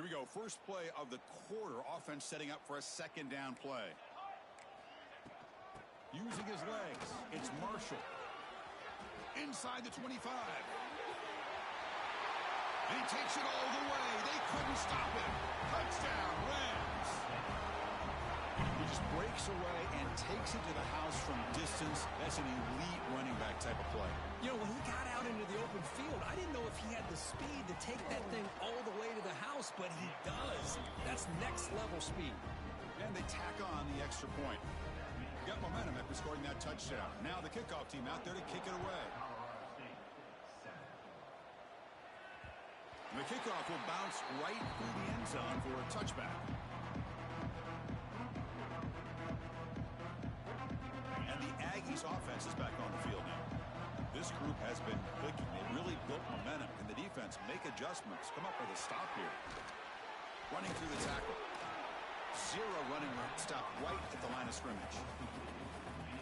we go. First play of the quarter. Offense setting up for a second down play. Using his legs, it's Marshall. Inside the 25. And he takes it all the way. They couldn't stop him. Touchdown, Rams. He just breaks away and takes it to the house from distance. That's an elite running back type of play. You know, when he got out into the open field, I didn't know if he had the speed to take that thing all the way to the house, but he does. That's next-level speed. And they tack on the extra point. Got momentum after scoring that touchdown. Now the kickoff team out there to kick it away. And the kickoff will bounce right through the end zone for a touchback. And the Aggies offense is back on the field now. This group has been clicking. They really built momentum. Can the defense make adjustments? Come up with a stop here. Running through the tackle. Zero running stop right at the line of scrimmage.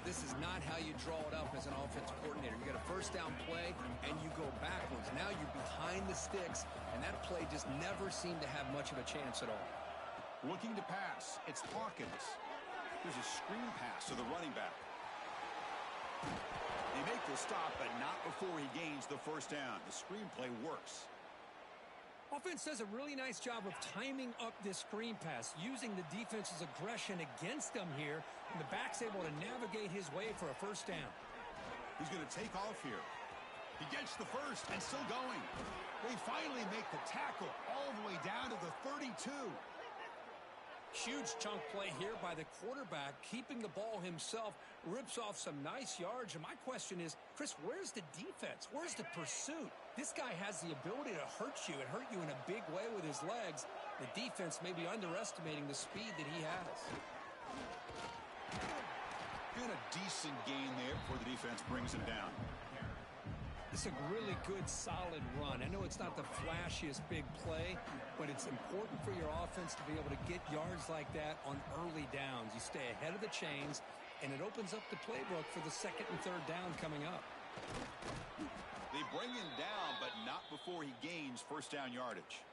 This is not how you draw it up as an offensive coordinator. You got a first down play, and you go backwards. Now you're behind the sticks, and that play just never seemed to have much of a chance at all. Looking to pass. It's Hawkins. There's a screen pass to the running back. They make the stop, but not before he gains the first down. The screen play works. Offense does a really nice job of timing up this screen pass, using the defense's aggression against them here, and the back's able to navigate his way for a first down. He's going to take off here. He gets the first and still going. They finally make the tackle all the way down to the 32. Huge chunk play here by the quarterback, keeping the ball himself, rips off some nice yards. And my question is, Chris, where's the defense? Where's the pursuit? This guy has the ability to hurt you and hurt you in a big way with his legs. The defense may be underestimating the speed that he has. And a decent gain there before the defense brings him down. It's a really good, solid run. I know it's not the flashiest big play, but it's important for your offense to be able to get yards like that on early downs. You stay ahead of the chains, and it opens up the playbook for the second and third down coming up. They bring him down, but not before he gains first down yardage.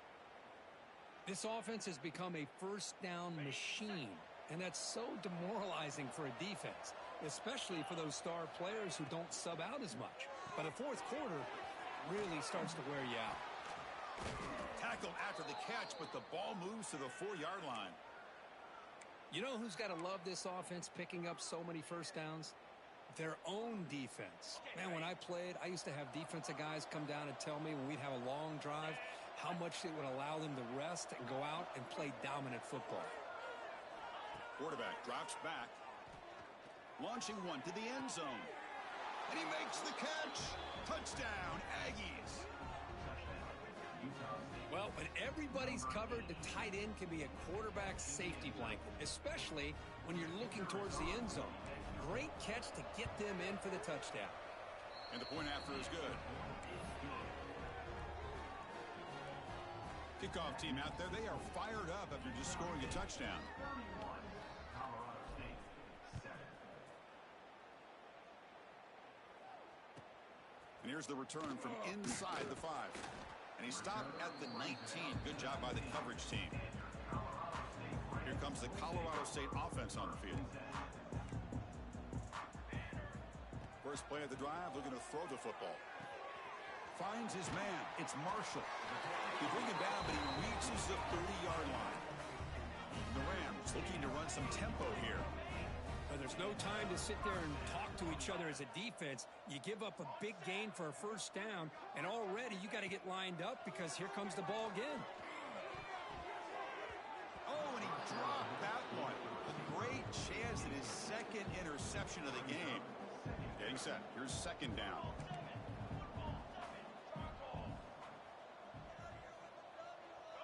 This offense has become a first down machine, and that's so demoralizing for a defense, especially for those star players who don't sub out as much. But the fourth quarter really starts to wear you out. Tackled after the catch, but the ball moves to the 4-yard line. You know who's got to love this offense picking up so many first downs? Their own defense. Man, when I played, I used to have defensive guys come down and tell me when we'd have a long drive how much it would allow them to rest and go out and play dominant football. Quarterback drops back. Launching one to the end zone. And he makes the catch. Touchdown, Aggies. Well, when everybody's covered, the tight end can be a quarterback's safety blanket, especially when you're looking towards the end zone. Great catch to get them in for the touchdown. And the point after is good. Kickoff team out there, they are fired up after just scoring a touchdown. And here's the return from inside the 5. And he stopped at the 19. Good job by the coverage team. Here comes the Colorado State offense on the field. First play of the drive, looking to throw the football. Finds his man. It's Marshall. They bring him down, but he reaches the 30-yard line. The Rams looking to run some tempo here. But there's no time to sit there and talk to each other as a defense. You give up a big gain for a first down, and already you got to get lined up because here comes the ball again. Oh, and he dropped that one. A great chance at his second interception of the game. Getting set. Here's second down.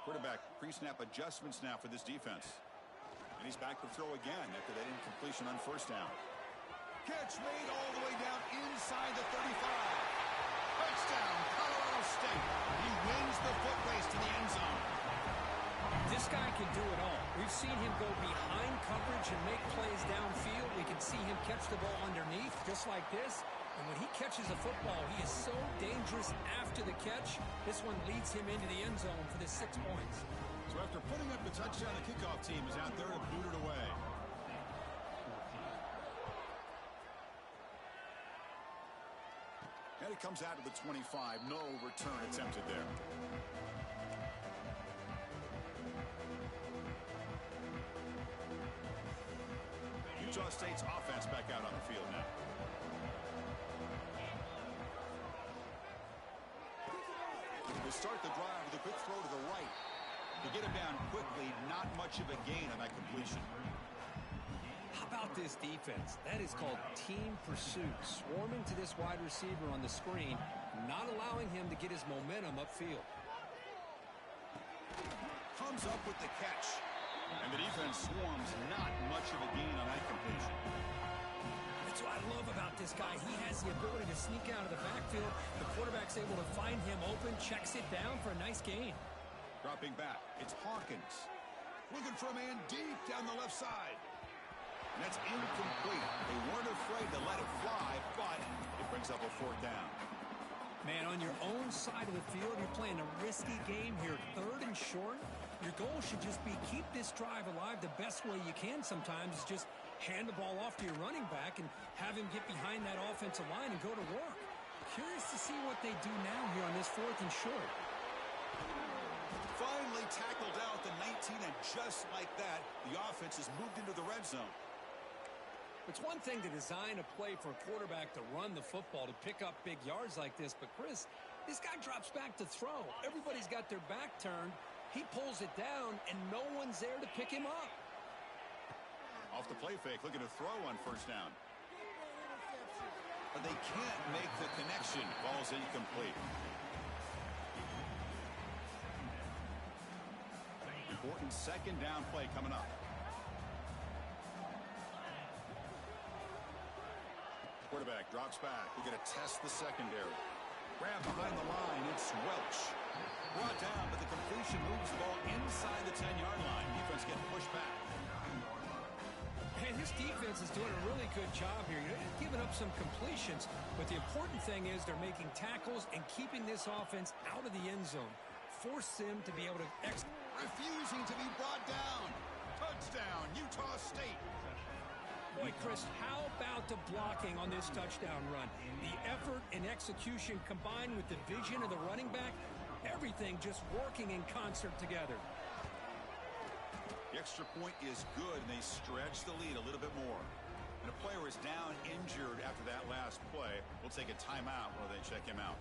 Quarterback pre-snap adjustments now for this defense. And he's back to throw again after that incompletion on first down. Catch made all the way down inside the 35. Touchdown, Colorado State. He wins the foot race to the end zone. This guy can do it all. We've seen him go behind coverage and make plays downfield. We can see him catch the ball underneath just like this. And when he catches a football, he is so dangerous after the catch. This one leads him into the end zone for the 6 points. So snap, the touchdown. The kickoff team is out there to boot it away. And it comes out to the 25. No return attempted there. Utah State's offense back out on the field now. They start the drive with a quick throw to the right. To get him down quickly, not much of a gain on that completion. How about this defense? That is called team pursuit. Swarming to this wide receiver on the screen, not allowing him to get his momentum upfield. Comes up with the catch. And the defense swarms, not much of a gain on that completion. That's what I love about this guy. He has the ability to sneak out of the backfield. The quarterback's able to find him open, checks it down for a nice gain. Dropping back, it's Hawkins. Looking for a man deep down the left side. And that's incomplete. They weren't afraid to let it fly, but it brings up a fourth down. Man, on your own side of the field, you're playing a risky game here. 3rd and short. Your goal should just be keep this drive alive the best way you can sometimes is just hand the ball off to your running back and have him get behind that offensive line and go to work. Curious to see what they do now here on this 4th and short. Finally tackled out the 19, and just like that, the offense has moved into the red zone. It's one thing to design a play for a quarterback to run the football, to pick up big yards like this, but Chris, this guy drops back to throw. Everybody's got their back turned. He pulls it down, and no one's there to pick him up. Off the play fake, looking to throw on first down. But they can't make the connection. Ball's incomplete. Important second down play coming up. Quarterback drops back. We're going to test the secondary. Grab behind the line. It's Welch. Brought down, but the completion moves the ball inside the 10-yard line. Defense getting pushed back. And this defense is doing a really good job here. You're giving up some completions, but the important thing is they're making tackles and keeping this offense out of the end zone. Force them to be able to refusing to be brought down. Touchdown, Utah State. Boy, Chris, how about the blocking on this touchdown run? The effort and execution combined with the vision of the running back, everything just working in concert together. The extra point is good, and they stretch the lead a little bit more. And a player is down injured after that last play. We'll take a timeout while they check him out.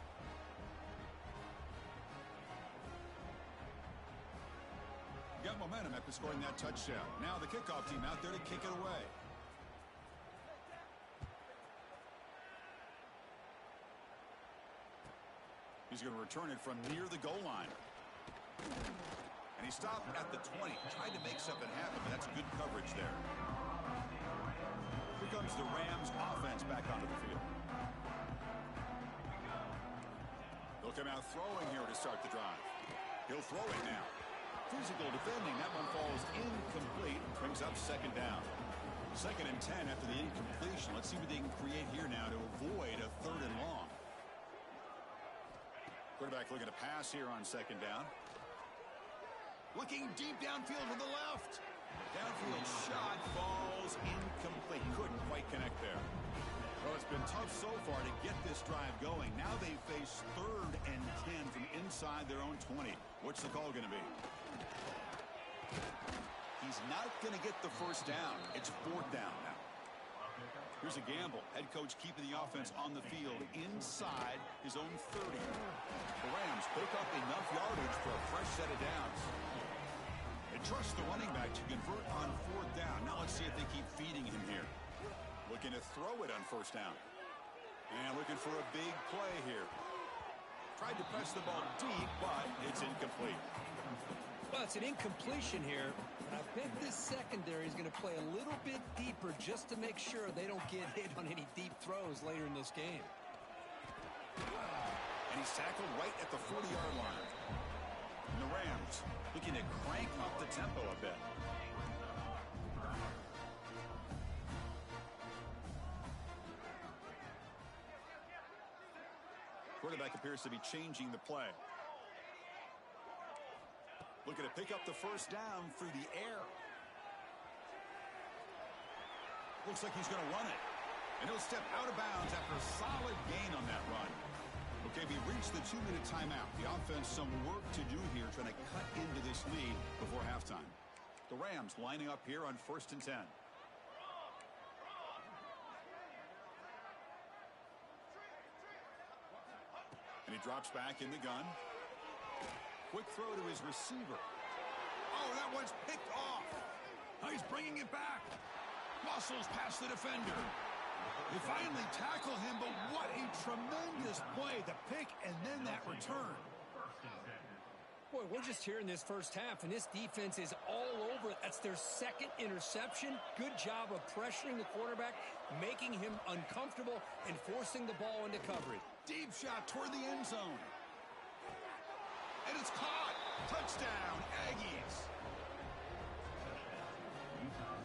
Got momentum after scoring that touchdown. Now the kickoff team out there to kick it away. He's going to return it from near the goal line. And he stopped at the 20. Tried to make something happen, but that's good coverage there. Here comes the Rams offense back onto the field. They'll come out throwing here to start the drive. He'll throw it now. Physical defending. That one falls incomplete. Brings up second down. 2nd and 10 after the incompletion. Let's see what they can create here now to avoid a 3rd and long. Quarterback looking to pass here on second down. Looking deep downfield to the left. Downfield shot falls incomplete. Couldn't quite connect there. Well, it's been tough so far to get this drive going. Now they face 3rd and 10 from inside their own 20. What's the call going to be? He's not going to get the first down. It's 4th down now. Here's a gamble. Head coach keeping the offense on the field inside his own 30. The Rams pick up enough yardage for a fresh set of downs. They trust the running back to convert on 4th down. Now let's see if they keep feeding him here. Looking to throw it on first down. And looking for a big play here. Tried to press the ball deep, but it's incomplete. Well, it's an incompletion here. I bet this secondary is going to play a little bit deeper just to make sure they don't get hit on any deep throws later in this game. And he's tackled right at the 40-yard line. And the Rams looking to crank up the tempo a bit. Quarterback appears to be changing the play. Looking to pick up the first down through the air. Looks like he's going to run it. And he'll step out of bounds after a solid gain on that run. Okay, we reached the 2-minute timeout. The offense some work to do here trying to cut into this lead before halftime. The Rams lining up here on 1st and 10. And he drops back in the gun. Quick throw to his receiver. Oh, that one's picked off. Now he's bringing it back. Muscles past the defender. They finally tackle him, but what a tremendous play. The pick and then that return. Boy, we're just here in this first half, and this defense is all over it. That's their second interception. Good job of pressuring the quarterback, making him uncomfortable, and forcing the ball into coverage. Deep shot toward the end zone. And it's caught. Touchdown, Aggies.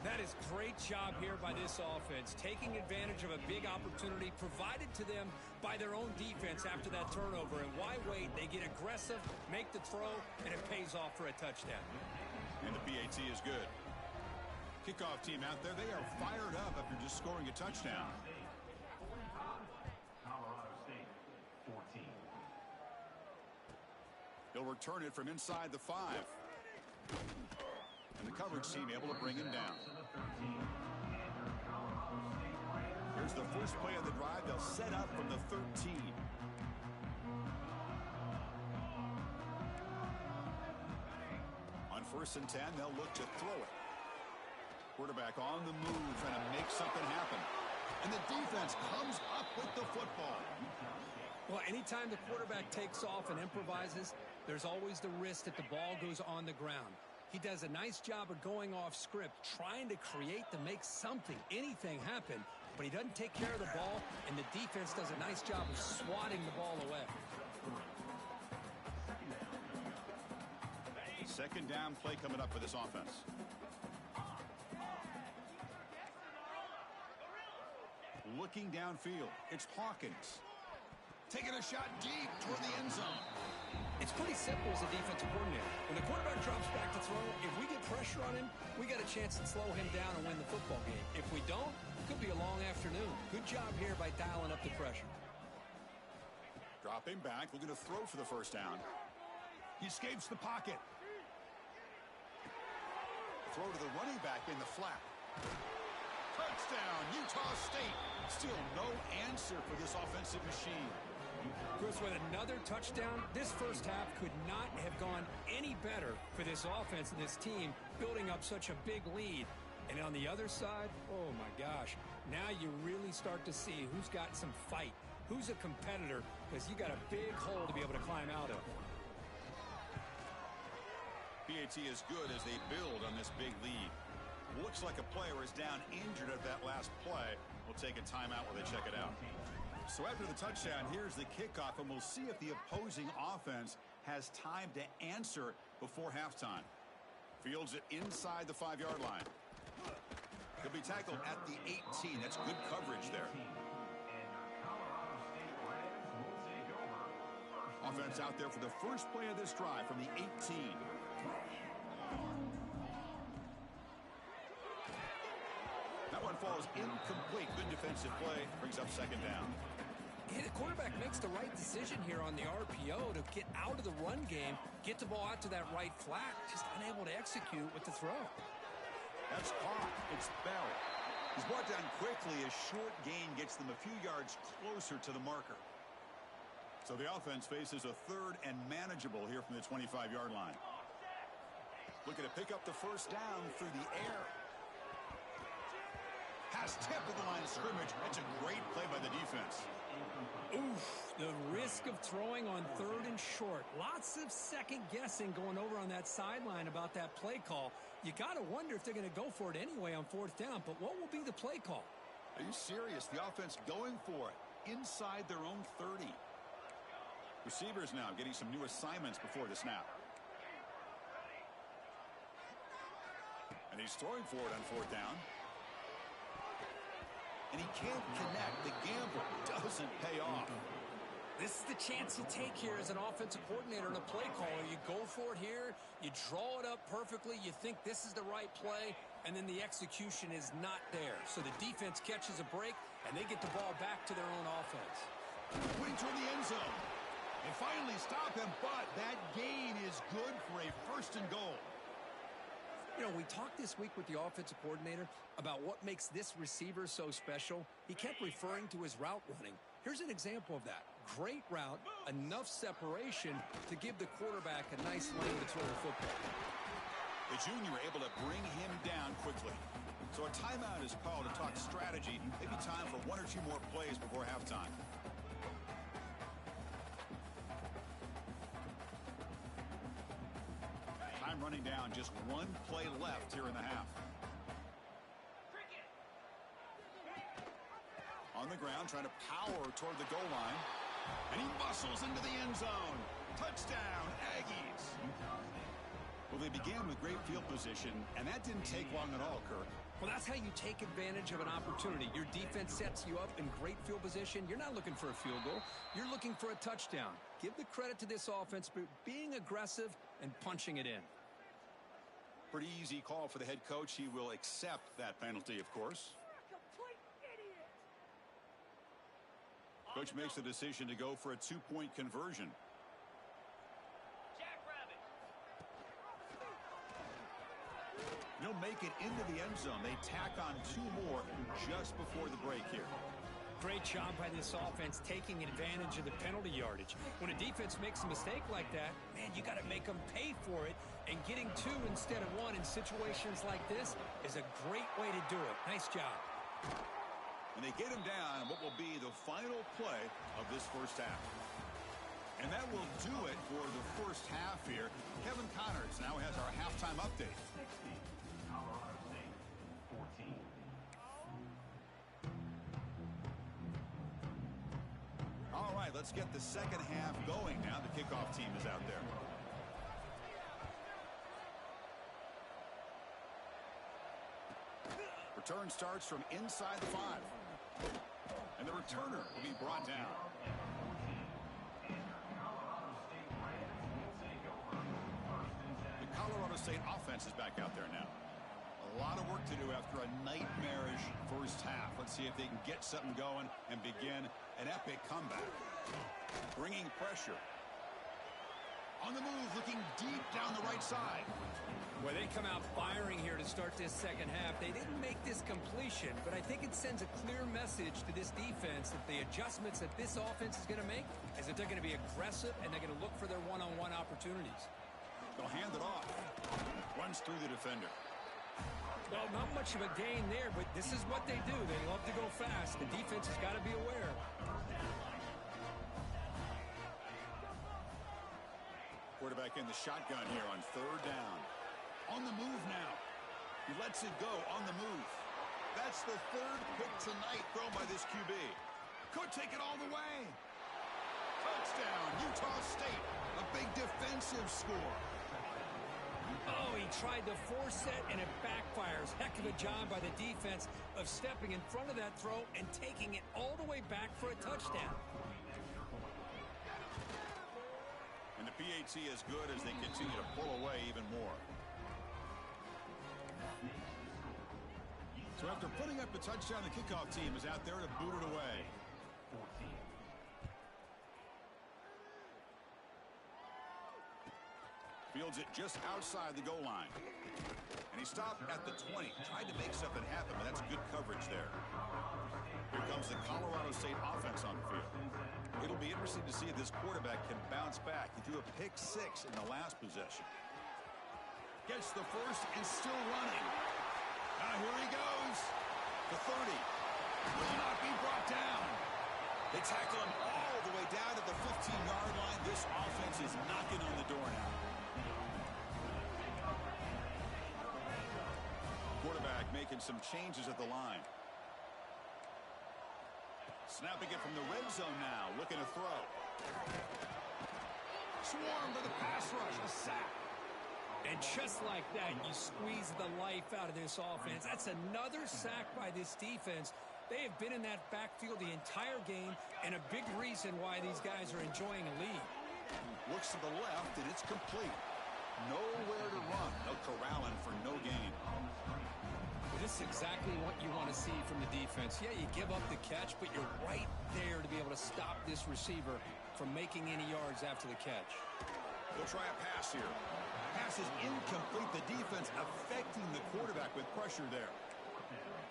That is great job here by this offense, taking advantage of a big opportunity provided to them by their own defense after that turnover. And why wait? They get aggressive, make the throw, and it pays off for a touchdown. And the PAT is good. Kickoff team out there, they are fired up after just scoring a touchdown. He'll return it from inside the 5. And the coverage team able to bring him down. Here's the first play of the drive. They'll set up from the 13. On 1st and 10, they'll look to throw it. Quarterback on the move, trying to make something happen. And the defense comes up with the football. Well, anytime the quarterback takes off and improvises, there's always the risk that the ball goes on the ground. He does a nice job of going off script, trying to create to make something, anything happen, but he doesn't take care of the ball, and the defense does a nice job of swatting the ball away. Second down play coming up for this offense. Looking downfield, it's Hawkins. Taking a shot deep toward the end zone. It's pretty simple as a defensive coordinator. When the quarterback drops back to throw, if we get pressure on him, we got a chance to slow him down and win the football game. If we don't, it could be a long afternoon. Good job here by dialing up the pressure. Dropping back, looking to throw for the first down. He escapes the pocket. Throw to the running back in the flat. Touchdown, Utah State. Still no answer for this offensive machine. Chris, with another touchdown, this first half could not have gone any better for this offense and this team, building up such a big lead. And on the other side, oh my gosh, now you really start to see who's got some fight, who's a competitor, because you got a big hole to be able to climb out of. PAT is good as they build on this big lead. Looks like a player is down injured at that last play. We'll take a timeout while they check it out. So after the touchdown, here's the kickoff, and we'll see if the opposing offense has time to answer before halftime. Fields it inside the 5-yard line. He'll be tackled at the 18. That's good coverage there. Offense out there for the first play of this drive from the 18. That one falls incomplete. Good defensive play. Brings up second down. Yeah, the quarterback makes the right decision here on the RPO to get out of the run game, get the ball out to that right flat, just unable to execute with the throw. That's caught. It's Bell. He's brought down quickly. A short gain gets them a few yards closer to the marker. So the offense faces a third and manageable here from the 25-yard line. Looking to pick up the first down through the air. Pass tip of the line of scrimmage. That's a great play by the defense. Oof, the risk of throwing on third and short. Lots of second guessing going over on that sideline about that play call. You got to wonder if they're going to go for it anyway on fourth down, but what will be the play call? Are you serious? The offense going for it inside their own 30. Receivers now getting some new assignments before the snap. And he's throwing for it on fourth down. And he can't connect. The gamble doesn't pay off. This is the chance you take here as an offensive coordinator and a play caller. You go for it here, you draw it up perfectly, you think this is the right play, and then the execution is not there. So the defense catches a break, and they get the ball back to their own offense. Putting toward the end zone. They finally stop him, but that gain is good for a first and goal. You know, we talked this week with the offensive coordinator about what makes this receiver so special. He kept referring to his route running. Here's an example of that. Great route, enough separation to give the quarterback a nice lane to throw the football. The junior able to bring him down quickly. So a timeout is called to talk strategy. Maybe time for one or two more plays before halftime. Time running down, just one play left here in the half. On the ground, trying to power toward the goal line. And he muscles into the end zone. Touchdown, Aggies. Well, they began with great field position, and that didn't take long at all, Kirk. Well, that's how you take advantage of an opportunity. Your defense sets you up in great field position. You're not looking for a field goal. You're looking for a touchdown. Give the credit to this offense for being aggressive and punching it in. Pretty easy call for the head coach. He will accept that penalty, of course. Coach makes the decision to go for a two-point conversion. He'll make it into the end zone. They tack on two more just before the break here. Great job by this offense taking advantage of the penalty yardage. When a defense makes a mistake like that, man, you got to make them pay for it. And getting two instead of one in situations like this is a great way to do it. Nice job. And they get him down what will be the final play of this first half. And that will do it for the first half here. Kevin Connors now has our halftime update. All right, let's get the second half going now. The kickoff team is out there. Return starts from inside the 5. And the returner will be brought down. The Colorado State offense is back out there now. A lot of work to do after a nightmarish first half. Let's see if they can get something going and begin an epic comeback. Bringing pressure. On the move, looking deep down the right side. Well, they come out firing here to start this second half. They didn't make this completion, but I think it sends a clear message to this defense that the adjustments that this offense is going to make is that they're going to be aggressive and they're going to look for their one-on-one opportunities. They'll hand it off. Runs through the defender. Well, not much of a gain there, but this is what they do. They love to go fast. The defense has got to be aware. Quarterback in the shotgun here on third down. On the move now. He lets it go on the move. That's the third pick tonight thrown by this QB. Could take it all the way. Touchdown, Utah State. A big defensive score. Oh, he tried to force it, and it backfires. Heck of a job by the defense of stepping in front of that throw and taking it all the way back for a touchdown. And the PAT is good as they continue to pull away even more. So after putting up the touchdown, the kickoff team is out there to boot it away. Fields it just outside the goal line. And he stopped at the 20. Tried to make something happen, but that's good coverage there. Here comes the Colorado State offense on the field. It'll be interesting to see if this quarterback can bounce back. He threw a pick 6 in the last possession. Gets the first and still running. Now here he goes. The 30. Will not be brought down. They tackle him all the way down at the 15-yard line. This offense is knocking on the door now. Quarterback making some changes at the line. Snapping it from the red zone now. Looking to throw. Swarm to the pass rush. A sack. And just like that, you squeeze the life out of this offense. That's another sack by this defense. They have been in that backfield the entire game, and a big reason why these guys are enjoying a lead. Looks to the left, and it's complete. Nowhere to run. No corralling for no gain. This is exactly what you want to see from the defense. Yeah, you give up the catch, but you're right there to be able to stop this receiver from making any yards after the catch. They'll try a pass here. Pass is incomplete. The defense affecting the quarterback with pressure there.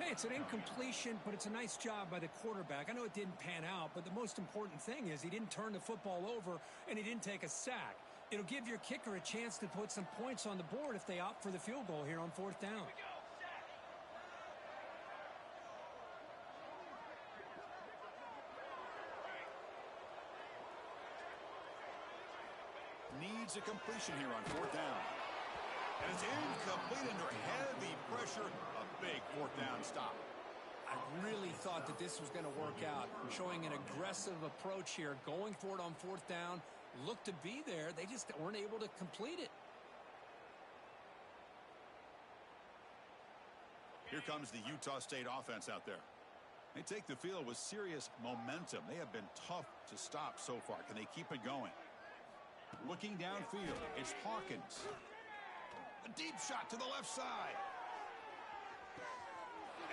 Hey, it's an incompletion, but it's a nice job by the quarterback. I know it didn't pan out, but the most important thing is he didn't turn the football over and he didn't take a sack. It'll give your kicker a chance to put some points on the board if they opt for the field goal here on 4th down. Needs a completion here on 4th down. And it's incomplete under heavy pressure. A big 4th down stop. I really thought that this was going to work out. Showing an aggressive approach here. Going for it on 4th down. Looked to be there. They just weren't able to complete it. Here comes the Utah State offense out there. They take the field with serious momentum. They have been tough to stop so far. Can they keep it going? Looking downfield, it's Hawkins. A deep shot to the left side.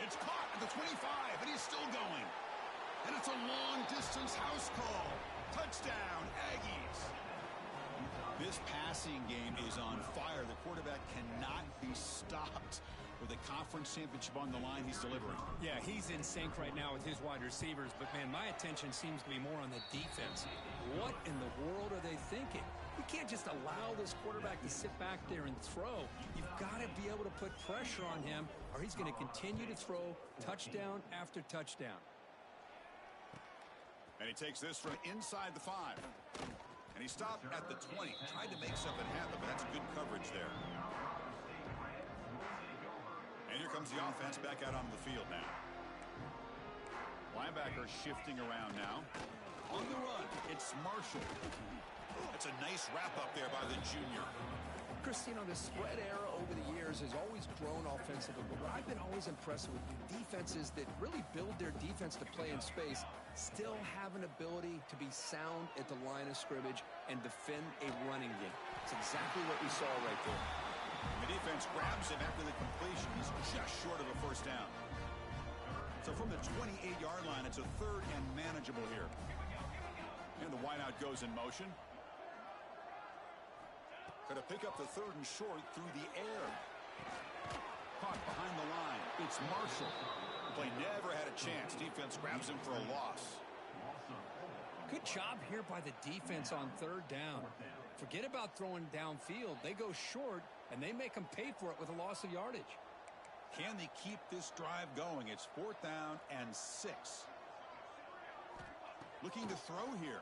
It's caught at the 25, and he's still going. And it's a long-distance house call. Touchdown, Aggies. This passing game is on fire. The quarterback cannot be stopped. With the conference championship on the line, he's delivering. Yeah, he's in sync right now with his wide receivers, but man, my attention seems to be more on the defense. What in the world are they thinking? You can't just allow this quarterback to sit back there and throw. You've got to be able to put pressure on him, or he's going to continue to throw touchdown after touchdown. And he takes this from inside the 5. And he stopped at the 20. Tried to make something happen, but that's good coverage there. And here comes the offense back out onto the field now. Linebacker shifting around now. On the run, it's Marshall. That's a nice wrap-up there by the junior. Chris, you know, the spread era over the years has always grown offensively, but what I've been always impressed with defenses that really build their defense to play in space still have an ability to be sound at the line of scrimmage and defend a running game. It's exactly what we saw right there. The defense grabs him after the completion. He's just short of a 1st down. So from the 28-yard line, it's a 3rd and manageable here. And the wideout goes in motion. Going to pick up the 3rd and short through the air. Caught behind the line. It's Marshall. Play never had a chance. Defense grabs him for a loss. Good job here by the defense on 3rd down. Forget about throwing downfield. They go short, and they make them pay for it with a loss of yardage. Can they keep this drive going? It's 4th down and 6. Looking to throw here.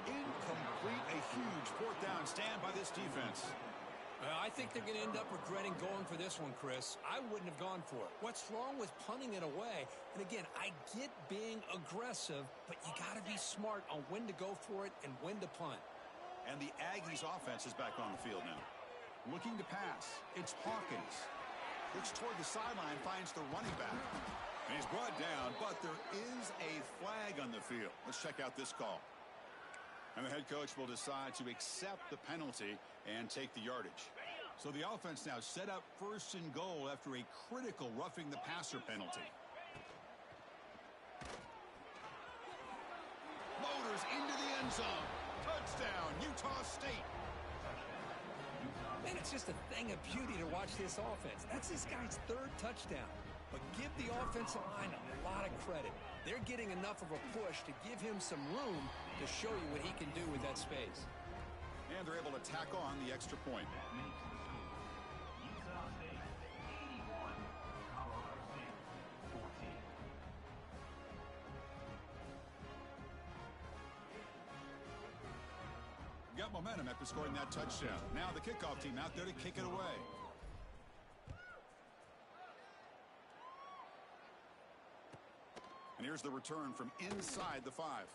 Incomplete. A huge 4th down stand by this defense. I think they're going to end up regretting going for this one, Chris. I wouldn't have gone for it. What's wrong with punting it away? And again, I get being aggressive, but you got to be smart on when to go for it and when to punt. And the Aggies offense is back on the field now. Looking to pass. It's Hawkins. Looks toward the sideline, finds the running back. And he's brought down, but there is a flag on the field. Let's check out this call. And the head coach will decide to accept the penalty and take the yardage. So the offense now set up 1st and goal after a critical roughing the passer penalty. Motors into the end zone. Touchdown, Utah State. Man, it's just a thing of beauty to watch this offense. That's this guy's 3rd touchdown. But give the offensive line a lot of credit. They're getting enough of a push to give him some room to show you what he can do with that space. And they're able to tack on the extra point. Got momentum after scoring that touchdown. Now the kickoff team out there to kick it away. And here's the return from inside the 5.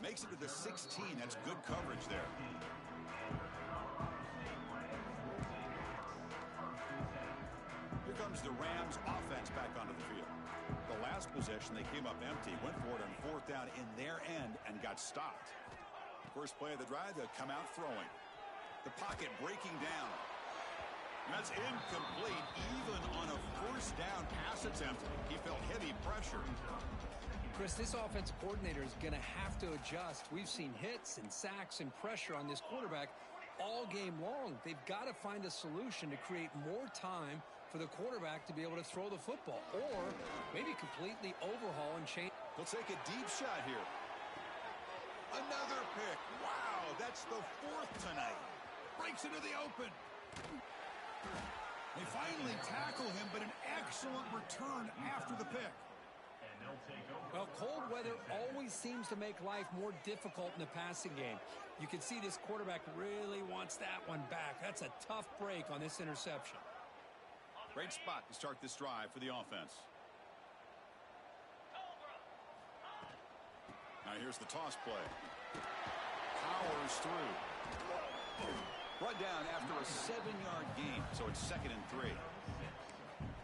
Makes it to the 16. That's good coverage there. Here comes comes the Rams offense back onto the field. The last possession, they came up empty, went for it on fourth down in their end and got stopped. First play of the drive, they'll come out throwing. The pocket breaking down. And that's incomplete, even on a first down pass attempt. He felt heavy pressure. Chris, this offensive coordinator is going to have to adjust. We've seen hits and sacks and pressure on this quarterback all game long. They've got to find a solution to create more time for the quarterback to be able to throw the football, or maybe completely overhaul and change. They'll take a deep shot here. Another pick. Wow, that's the fourth tonight. Breaks into the open. They finally tackle him, but an excellent return after the pick. Well, cold weather always seems to make life more difficult in the passing game. You can see this quarterback really wants that one back. That's a tough break on this interception. Great spot to start this drive for the offense. Now here's the toss play. Powers through. Brought down after a 7-yard gain, so it's 2nd and 3.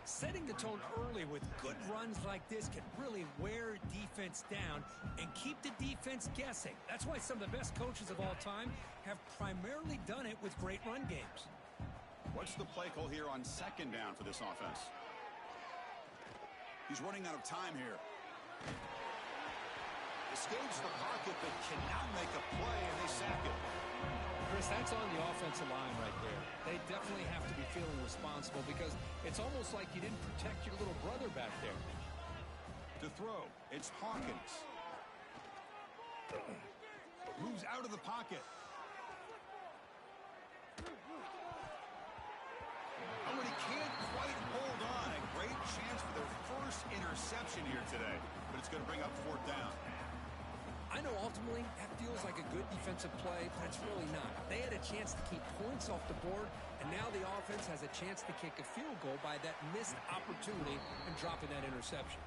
Setting the tone early with good runs like this can really wear defense down and keep the defense guessing. That's why some of the best coaches of all time have primarily done it with great run games. What's the play call here on 2nd down for this offense? He's running out of time here. Escapes the pocket but cannot make a play, and they sack it. Chris, that's on the offensive line right there. They definitely have to be feeling responsible because it's almost like you didn't protect your little brother back there. To throw, it's Hawkins. Moves out of the pocket. Oh, and he can't quite hold on. A great chance for their first interception here today, but it's going to bring up 4th down. I know ultimately that feels like a good defensive play, but it's really not. They had a chance to keep points off the board, and now the offense has a chance to kick a field goal by that missed opportunity and dropping that interception.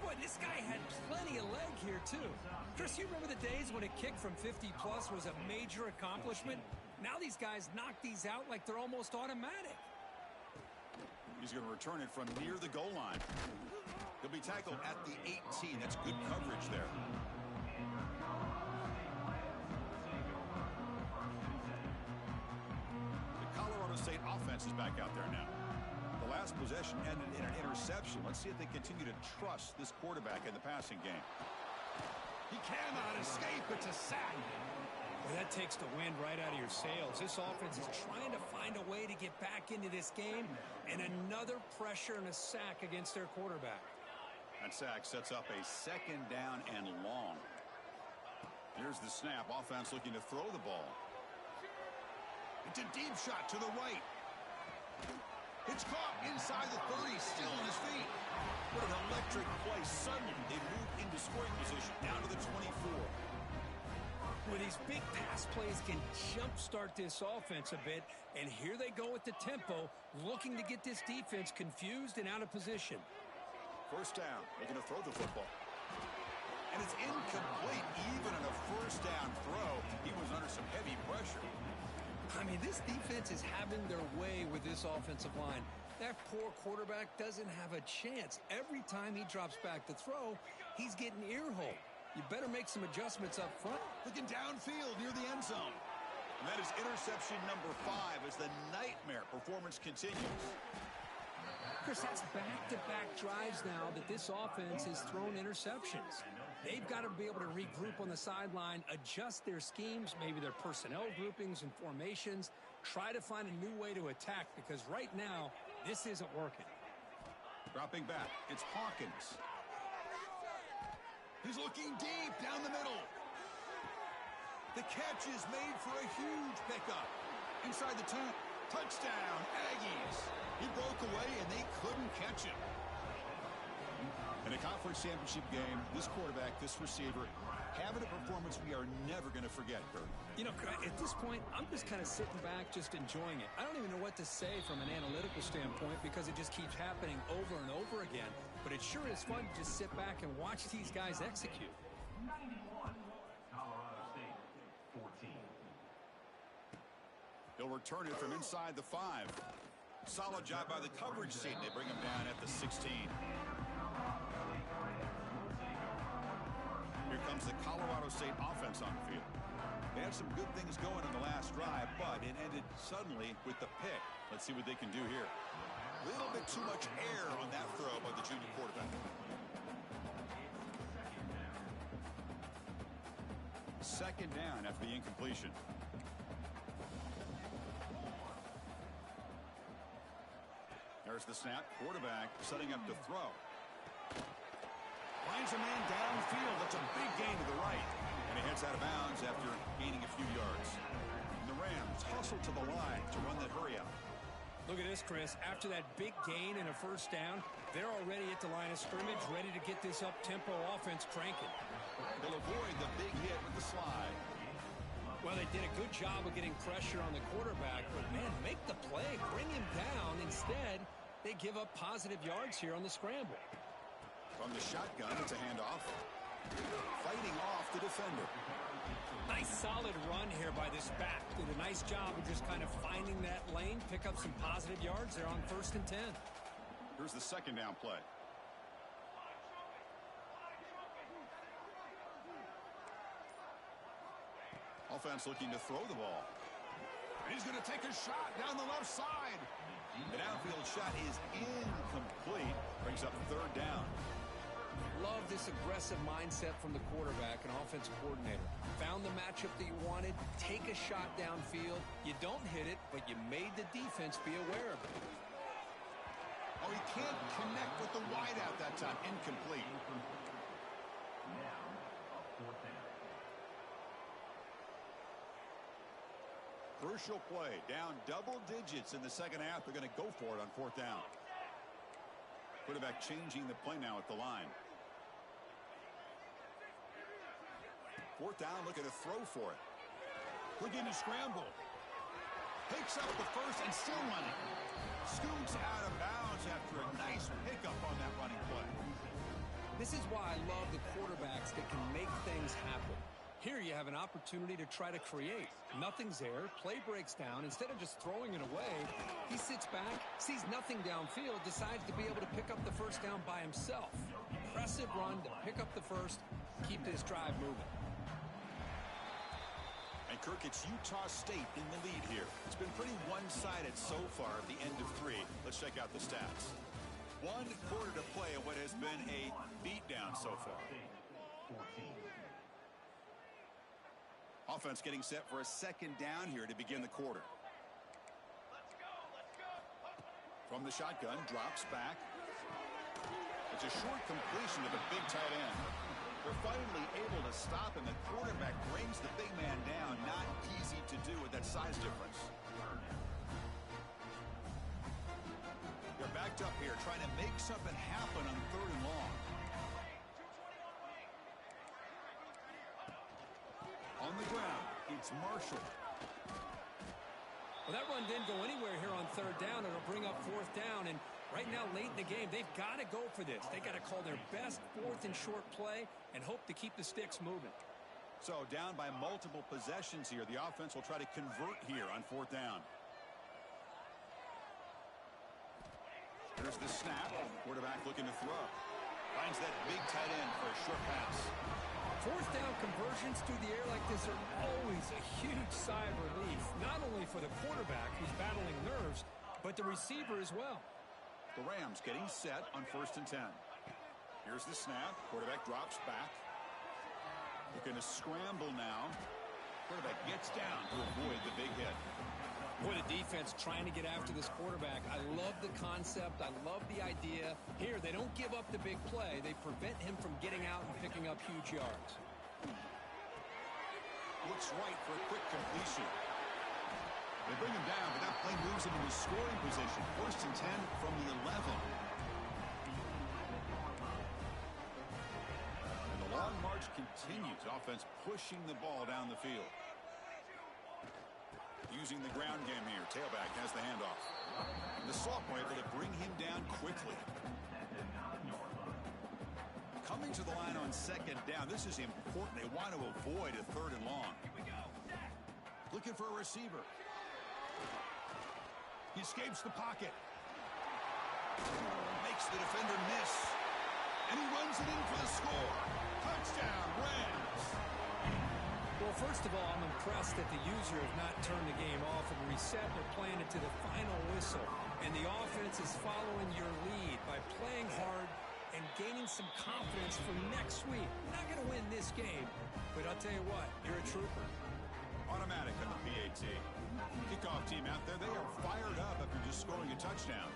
Boy, this guy had plenty of leg here, too. Chris, you remember the days when a kick from 50-plus was a major accomplishment? Now these guys knock these out like they're almost automatic. He's going to return it from near the goal line. He'll be tackled at the 18. That's good coverage there. The Colorado State offense is back out there now. The last possession ended in an interception. Let's see if they continue to trust this quarterback in the passing game. He cannot escape. It's a sack. Well, that takes the wind right out of your sails. This offense is trying to find a way to get back into this game, and another pressure and a sack against their quarterback. That sack sets up a 2nd down and long. Here's the snap. Offense looking to throw the ball. It's a deep shot to the right. It's caught inside the 30, still on his feet. What an electric play. Suddenly, they move into scoring position, down to the 24. Well, these big pass plays can jumpstart this offense a bit, and here they go with the tempo, looking to get this defense confused and out of position. First down, they're going to throw the football. And it's incomplete, even on a first down throw. He was under some heavy pressure. I mean, this defense is having their way with this offensive line. That poor quarterback doesn't have a chance. Every time he drops back to throw, he's getting ear-hole. You better make some adjustments up front. Looking downfield near the end zone. And that is interception number 5 as the nightmare performance continues. Chris, that's back-to-back drives now that this offense has thrown interceptions. They've got to be able to regroup on the sideline, adjust their schemes, maybe their personnel groupings and formations, try to find a new way to attack because right now, this isn't working. Dropping back, it's Hawkins. He's looking deep down the middle. The catch is made for a huge pickup. Inside the 2, touchdown, Aggies. He broke away, and they couldn't catch him. In a conference championship game, this quarterback, this receiver, having a performance we are never going to forget, Kurt. You know, at this point, I'm just kind of sitting back, just enjoying it. I don't even know what to say from an analytical standpoint because it just keeps happening over and over again. But it sure is fun to just sit back and watch these guys execute. 91, Colorado State, 14. He'll return it from inside the 5. Solid job by the coverage team. They bring him down at the 16. Here comes the Colorado State offense on the field. They had some good things going in the last drive, but it ended suddenly with the pick. Let's see what they can do here. A little bit too much air on that throw by the junior quarterback. Second down after the incompletion. There's the snap. Quarterback setting up to throw. Finds a man downfield. That's a big gain to the right. And he heads out of bounds after gaining a few yards. And the Rams hustle to the line to run that hurry out. Look at this, Chris. After that big gain and a first down, they're already at the line of scrimmage, ready to get this up-tempo offense cranking. They'll avoid the big hit with the slide. Well, they did a good job of getting pressure on the quarterback, but, man, make the play. Bring him down. Instead, they give up positive yards here on the scramble. From the shotgun, it's a handoff. Fighting off the defender. Nice solid run here by this back. Did a nice job of just kind of finding that lane, pick up some positive yards there on 1st and 10. Here's the second down play. Offense looking to throw the ball. And he's going to take a shot down the left side. The downfield shot is incomplete. Brings up 3rd down. Love this aggressive mindset from the quarterback and offensive coordinator. Found the matchup that you wanted, take a shot downfield. You don't hit it, but you made the defense be aware of it. Oh, he can't connect with the wideout that time. Incomplete. Now, a 4th down. Crucial play. Down double digits in the second half. They're going to go for it on 4th down. Quarterback changing the play now at the line. 4th down, looking to throw for it. Looking to scramble. Picks up the first and still running. Scoots out of bounds after a nice pickup on that running play. This is why I love the quarterbacks that can make things happen. Here you have an opportunity to try to create. Nothing's there. Play breaks down. Instead of just throwing it away, he sits back, sees nothing downfield, decides to be able to pick up the first down by himself. Impressive run to pick up the first, keep this drive moving. And Kirk, it's Utah State in the lead here. It's been pretty one-sided so far at the end of 3. Let's check out the stats. 1 quarter to play in what has been a beatdown so far. 14. Offense getting set for a second down here to begin the quarter. From the shotgun, drops back. It's a short completion to the big tight end. They're finally able to stop him. The quarterback brings the big man down. Not easy to do with that size difference. They're backed up here trying to make something happen on 3rd and long. On the ground, it's Marshall. Well, that run didn't go anywhere here on 3rd down. It'll bring up 4th down. And right now, late in the game, they've got to go for this. They got to call their best 4th and short play and hope to keep the sticks moving. So down by multiple possessions here. The offense will try to convert here on 4th down. Here's the snap. Quarterback looking to throw. Finds that big tight end for a short pass. 4th down conversions through the air like this are always a huge sigh of relief, not only for the quarterback who's battling nerves, but the receiver as well. The Rams getting set on 1st and 10. Here's the snap. Quarterback drops back. Looking to scramble now. Quarterback gets down to avoid the big hit. Boy, the defense trying to get after this quarterback. I love the concept. I love the idea. Here, they don't give up the big play. They prevent him from getting out and picking up huge yards. Looks right for a quick completion. They bring him down, but that play moves him into scoring position. 1st and 10 from the 11. And the long march continues. Offense pushing the ball down the field. Using the ground game here. Tailback has the handoff. The sophomore able to bring him down quickly. Coming to the line on 2nd down. This is important. They want to avoid a 3rd and long. Looking for a receiver. He escapes the pocket. Makes the defender miss. And he runs it in for the score. Touchdown, Rams. Well, first of all, I'm impressed that the user has not turned the game off and reset. We're playing it to the final whistle. And the offense is following your lead by playing hard and gaining some confidence for next week. We're not going to win this game, but I'll tell you what, you're a trooper. Automatic on the PAT. Kickoff team out there, they are fired up after just scoring a touchdown.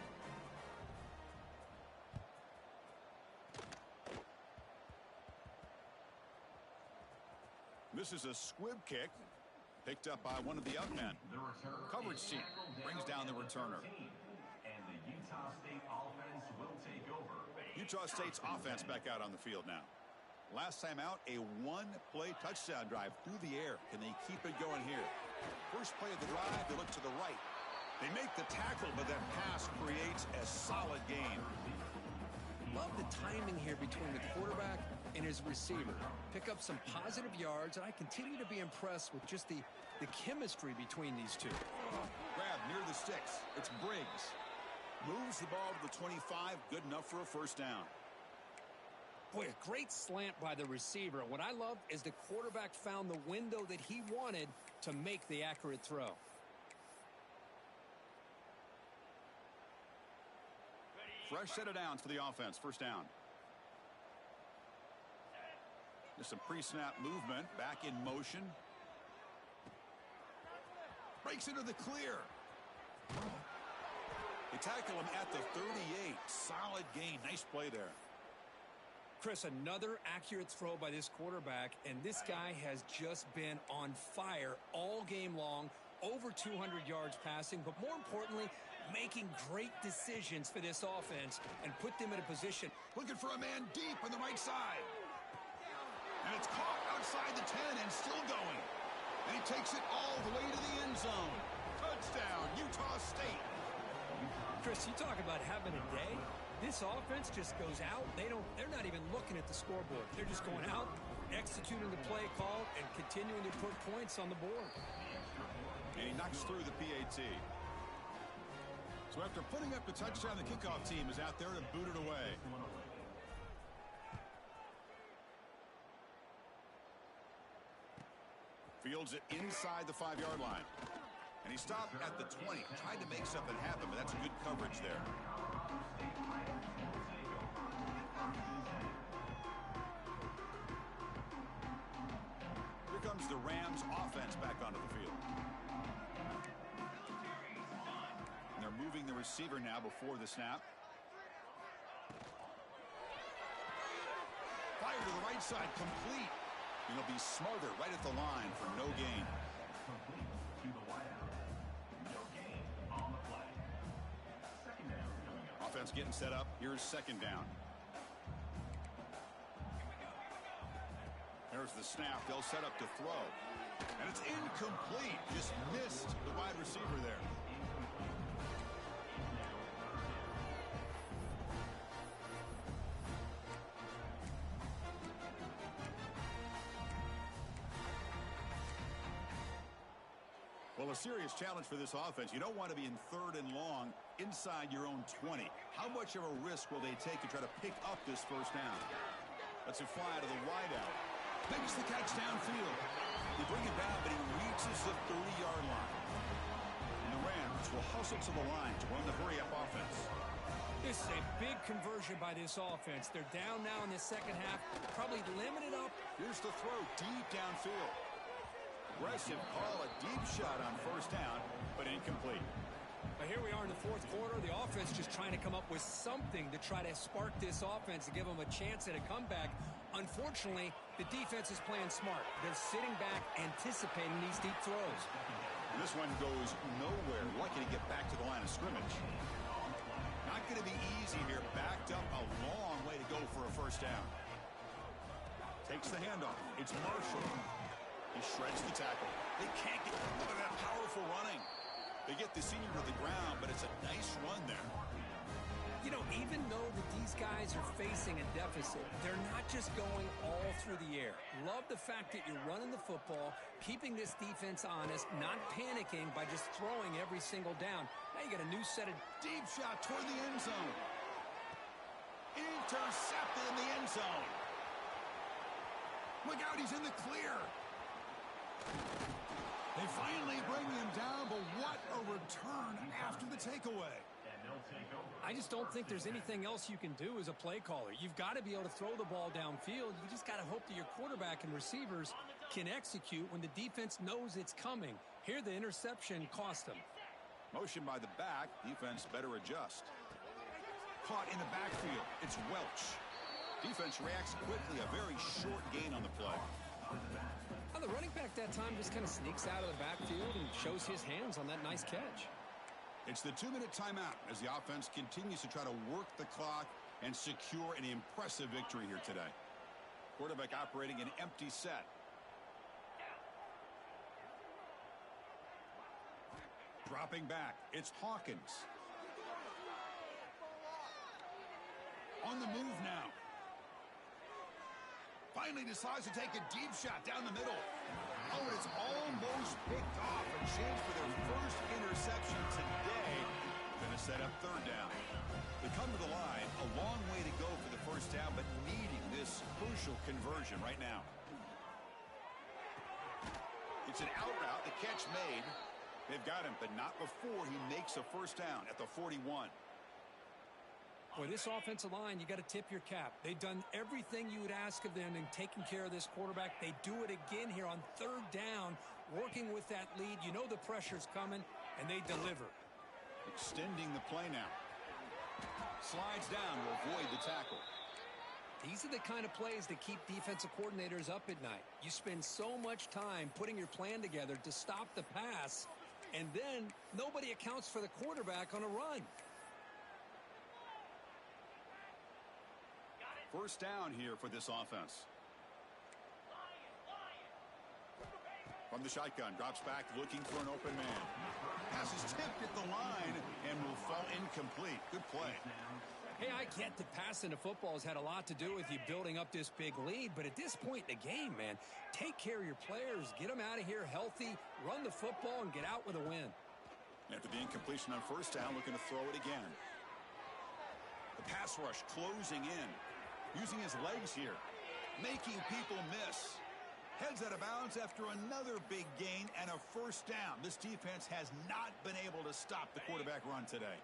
This is a squib kick picked up by one of the up men. Coverage team brings down the returner. And the Utah State offense will take over. Utah State's offense back out on the field now. Last time out, a one-play touchdown drive through the air. Can they keep it going here? First play of the drive, they look to the right. They make the tackle, but that pass creates a solid gain. Love the timing here between the quarterback and his receiver. Pick up some positive yards, and I continue to be impressed with just the chemistry between these two. Grab near the sticks. It's Briggs. Moves the ball to the 25. Good enough for a first down. Boy, a great slant by the receiver. What I love is the quarterback found the window that he wanted to make the accurate throw. Fresh set of downs for the offense. First down. Just some pre-snap movement. Back in motion. Breaks into the clear. They tackle him at the 38. Solid gain. Nice play there. Chris, another accurate throw by this quarterback, and this guy has just been on fire all game long, over 200 yards passing, but more importantly, making great decisions for this offense and put them in a position. Looking for a man deep on the right side. And it's caught outside the 10 and still going. And he takes it all the way to the end zone. Touchdown, Utah State. Chris, you talk about having a day. This offense just goes out. They're not even looking at the scoreboard. They're just going out, executing the play call, and continuing to put points on the board. And he knocks through the PAT. So after putting up the touchdown, the kickoff team is out there to boot it away. Fields it inside the 5-yard line. And he stopped at the 20. Tried to make something happen, but that's good coverage there. Here comes the Rams offense back onto the field. And they're moving the receiver now before the snap. Fire to the right side, complete. And he'll be smarter right at the line for no gain. Complete to the wideout. No gain on the play. Second down coming up. Offense getting set up. Here's second down. There's the snap. They'll set up to throw. And it's incomplete. Just missed the wide receiver there. Well, a serious challenge for this offense. You don't want to be in third and long inside your own 20. How much of a risk will they take to try to pick up this first down? Let's it fly to the wideout. Makes the catch downfield. They bring it down, but he reaches the 30-yard line. And the Rams will hustle to the line to run the hurry-up offense. This is a big conversion by this offense. They're down now in the second half, probably limited up. Here's the throw deep downfield. Aggressive call, a deep shot on first down, but incomplete. But here we are in the fourth quarter. The offense just trying to come up with something to try to spark this offense to give them a chance at a comeback. Unfortunately, the defense is playing smart. They're sitting back, anticipating these deep throws. And this one goes nowhere. Lucky to get back to the line of scrimmage. Not going to be easy here. Backed up a long way to go for a first down. Takes the handoff. It's Marshall. He shreds the tackle. They can't get, look at that powerful running. They get the senior to the ground, but it's a nice run there. You know, even though that these guys are facing a deficit, they're not just going all through the air. Love the fact that you're running the football, keeping this defense honest, not panicking by just throwing every single down. Now you got a new set of... Deep shot toward the end zone. Intercepted in the end zone. Look out, he's in the clear. They finally bring him down, but what a return after the takeaway. I just don't think there's anything else you can do as a play caller. You've got to be able to throw the ball downfield. You just got to hope that your quarterback and receivers can execute when the defense knows it's coming. Here, the interception cost them. Motion by the back. Defense better adjust. Caught in the backfield. It's Welch. Defense reacts quickly. A very short gain on the play. Well, the running back that time just kind of sneaks out of the backfield and shows his hands on that nice catch. It's the 2-minute timeout as the offense continues to try to work the clock and secure an impressive victory here today. Quarterback operating an empty set. Dropping back, it's Hawkins. On the move now. Finally decides to take a deep shot down the middle. Oh, and it's almost picked off. A chance for their first interception today. Going to set up third down. They come to the line. A long way to go for the first down, but needing this crucial conversion right now. It's an out route. The catch made. They've got him, but not before he makes a first down at the 41. Boy, this offensive line, you got to tip your cap. They've done everything you would ask of them in taking care of this quarterback. They do it again here on third down, working with that lead. You know the pressure's coming, and they deliver. Extending the play now. Slides down to avoid the tackle. These are the kind of plays that keep defensive coordinators up at night. You spend so much time putting your plan together to stop the pass, and then nobody accounts for the quarterback on a run. First down here for this offense. From the shotgun, drops back, looking for an open man. Pass is tipped at the line and will fall incomplete. Good play. Hey, I get that passing the football has had a lot to do with you building up this big lead, but at this point in the game, man, take care of your players, get them out of here healthy, run the football, and get out with a win. After the incompletion on first down, looking to throw it again. The pass rush closing in. Using his legs here, making people miss. Heads out of bounds after another big gain and a first down. This defense has not been able to stop the quarterback run today.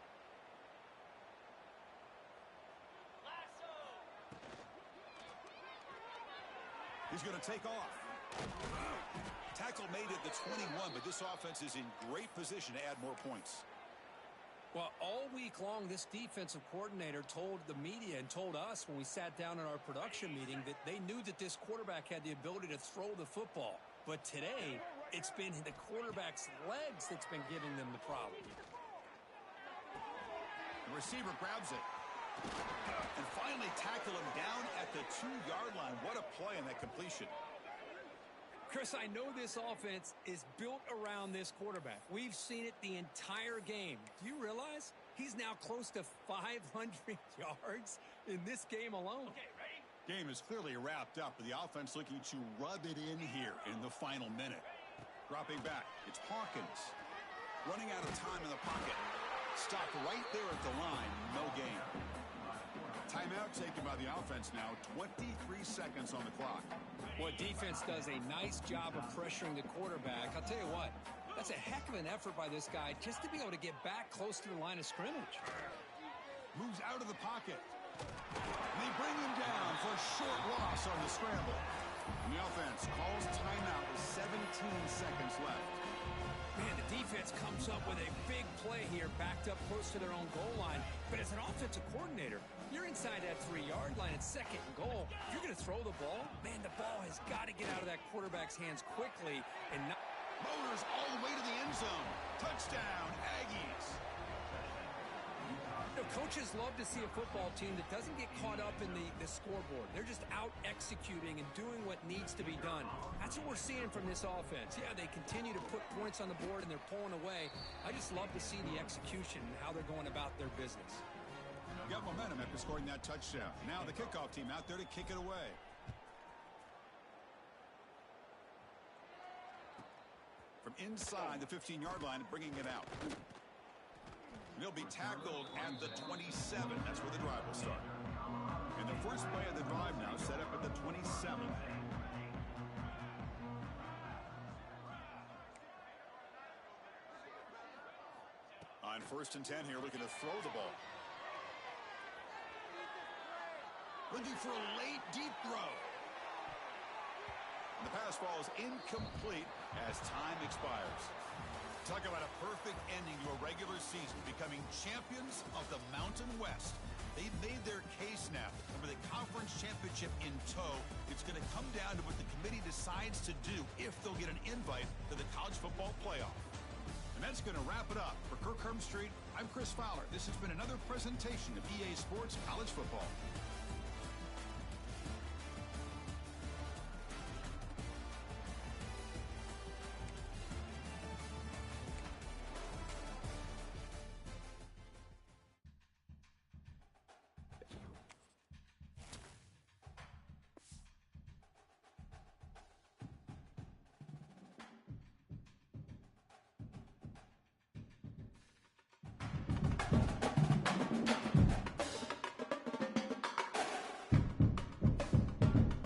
He's going to take off. Tackle made at the 21, but this offense is in great position to add more points. Well, all week long, this defensive coordinator told the media and told us when we sat down in our production meeting that they knew that this quarterback had the ability to throw the football. But today, it's been the quarterback's legs that's been giving them the problem. The receiver grabs it. And finally tackle him down at the 2-yard line. What a play on that completion. Chris, I know this offense is built around this quarterback. We've seen it the entire game. Do you realize he's now close to 500 yards in this game alone? Okay, ready? Game is clearly wrapped up, with the offense looking to rub it in here in the final minute. Dropping back, it's Hawkins. Running out of time in the pocket. Stopped right there at the line, no gain. Timeout taken by the offense now, 23 seconds on the clock. Well, defense does a nice job of pressuring the quarterback. I'll tell you what, that's a heck of an effort by this guy just to be able to get back close to the line of scrimmage. Moves out of the pocket. And they bring him down for a short loss on the scramble. And the offense calls timeout with 17 seconds left. Man, the defense comes up with a big play here, backed up close to their own goal line. But as an offensive coordinator, you're inside that 3-yard line at second and goal. If you're going to throw the ball, man, the ball has got to get out of that quarterback's hands quickly and not... Motors all the way to the end zone. Touchdown, Aggies. You know, coaches love to see a football team that doesn't get caught up in the scoreboard. They're just out executing and doing what needs to be done. That's what we're seeing from this offense. Yeah, they continue to put points on the board and they're pulling away. I just love to see the execution and how they're going about their business. Got momentum after scoring that touchdown. Now the kickoff team out there to kick it away. From inside the 15-yard line, bringing it out. They'll be tackled at the 27. That's where the drive will start. And the first play of the drive now set up at the 27. On 1st and 10 here, looking to throw the ball. Looking for a late, deep throw. The pass ball is incomplete as time expires. Talk about a perfect ending to a regular season, becoming champions of the Mountain West. They've made their case now, and with the conference championship in tow, it's going to come down to what the committee decides to do if they'll get an invite to the college football playoff. And that's going to wrap it up. For Kirk Hermstreet, I'm Chris Fowler. This has been another presentation of EA Sports College Football.